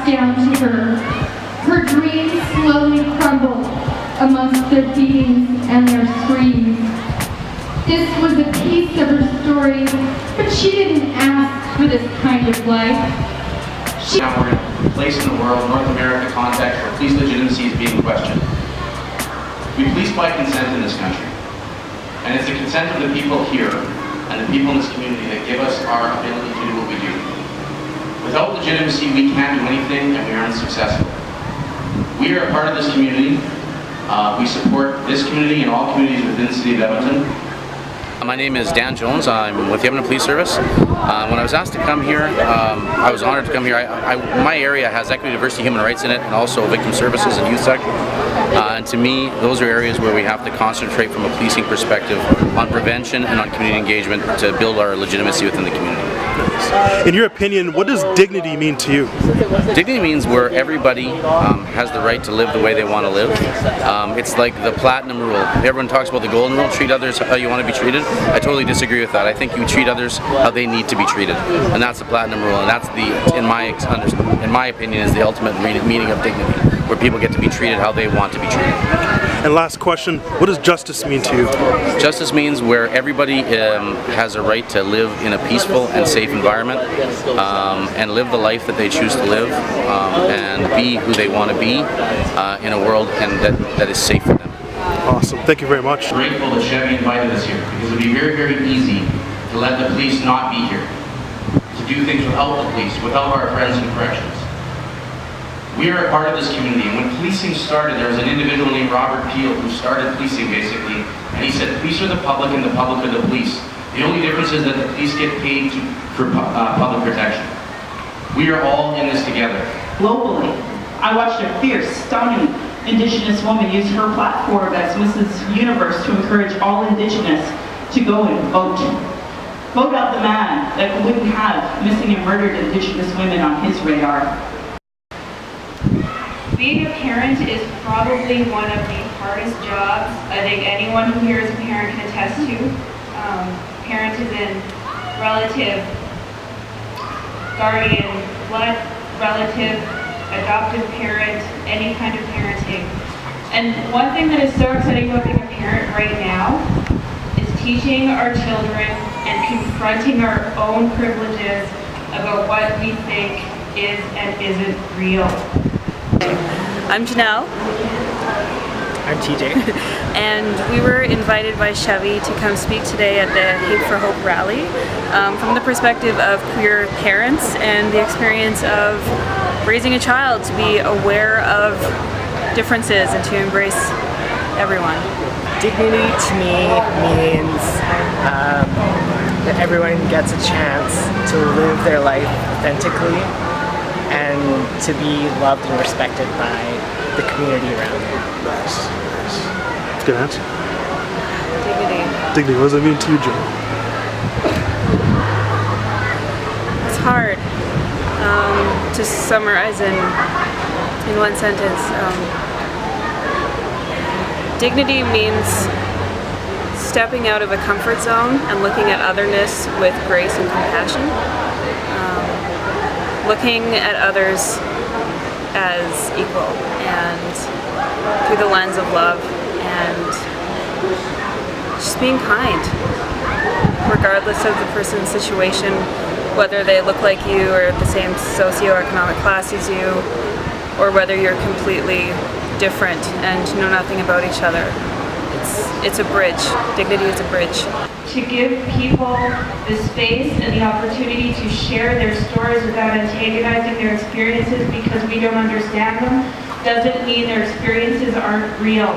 down to her. Her dreams slowly crumbled amongst their beatings and their screams. This was a piece of her story, but she didn't ask for this kind of life. Now we're in a place in the world, North America context, where police legitimacy is being questioned. We police by consent in this country. And it's the consent of the people here and the people in this community that give us our ability to do what we do. Without legitimacy, we can't do anything and we are unsuccessful. We are a part of this community. We support this community and all communities within the city of Edmonton. My name is Dan Jones. I'm with the Edmonton Police Service. When I was asked to come here, I was honored to come here. My area has equity, diversity, human rights in it, and also victim services and youth section. And to me, those are areas where we have to concentrate from a policing perspective on prevention and on community engagement to build our legitimacy within the community. In your opinion, what does dignity mean to you? Dignity means where everybody has the right to live the way they want to live. It's like the platinum rule. Everyone talks about the golden rule, treat others how you want to be treated. I totally disagree with that. I think you treat others how they need to be treated. And that's the platinum rule, and that's in my opinion, is the ultimate meaning of dignity, where people get to be treated how they want to be treated. And last question, what does justice mean to you? Justice means where everybody has a right to live in a peaceful and safe environment and live the life that they choose to live and be who they want to be in a world that is safe for them. Awesome. Thank you very much. I'm grateful that Chevy invited us here because it would be very, very easy to let the police not be here, to do things without the police, without our friends in corrections. We are a part of this community, and when policing started, there was an individual named Robert Peel who started policing basically, and he said, police are the public and the public are the police. The only difference is that the police get paid for public protection. We are all in this together. Globally, I watched a fierce, stunning Indigenous woman use her platform as Mrs. Universe to encourage all Indigenous to go and vote. Vote out the man that wouldn't have missing and murdered Indigenous women on his radar. Being a parent is probably one of the hardest jobs I think anyone who here is a parent can attest to. Parent is in relative, guardian, blood relative, adoptive parent, any kind of parenting. And one thing that is so exciting about being a parent right now is teaching our children and confronting our own privileges about what we think is and isn't real. I'm Janelle. I'm TJ. And we were invited by Chevy to come speak today at the Hate for Hope rally from the perspective of queer parents and the experience of raising a child to be aware of differences and to embrace everyone. Dignity to me means that everyone gets a chance to live their life authentically and to be loved and respected by the community around them. Nice. Good answer. Dignity. Dignity, what does that mean to you, Joe? It's hard to summarize in one sentence. Dignity means stepping out of a comfort zone and looking at otherness with grace and compassion. Looking at others as equal and through the lens of love and just being kind, regardless of the person's situation, whether they look like you or the same socioeconomic class as you, or whether you're completely different and know nothing about each other. It's a bridge. Dignity is a bridge. To give people the space and the opportunity to share their stories without antagonizing their experiences because we don't understand them doesn't mean their experiences aren't real.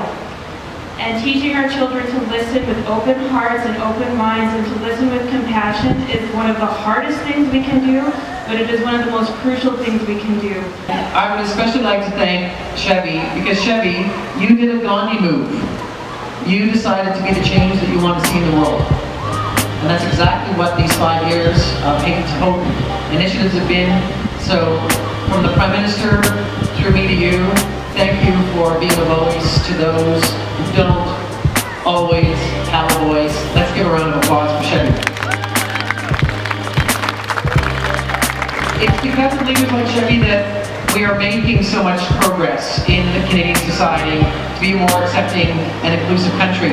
And teaching our children to listen with open hearts and open minds and to listen with compassion is one of the hardest things we can do, but it is one of the most crucial things we can do. I would especially like to thank Chevy, because Chevy, you did a Gandhi move. You decided to be the change that you want to see in the world. And that's exactly what these 5 years of Hate to Hope initiatives have been. So from the Prime Minister through me to you, thank you for being a voice to those who don't always have a voice. Let's give a round of applause for Chevy. It's because of leaders like Chevy that we are making so much progress in the Canadian society to be a more accepting and inclusive country.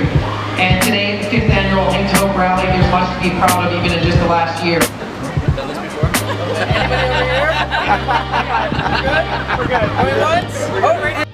And today, at the 5th annual Hate to Hope rally, there's much to be proud of even in just the last year. Done this before? Anybody over here? Good? We're good. Going once? Over here.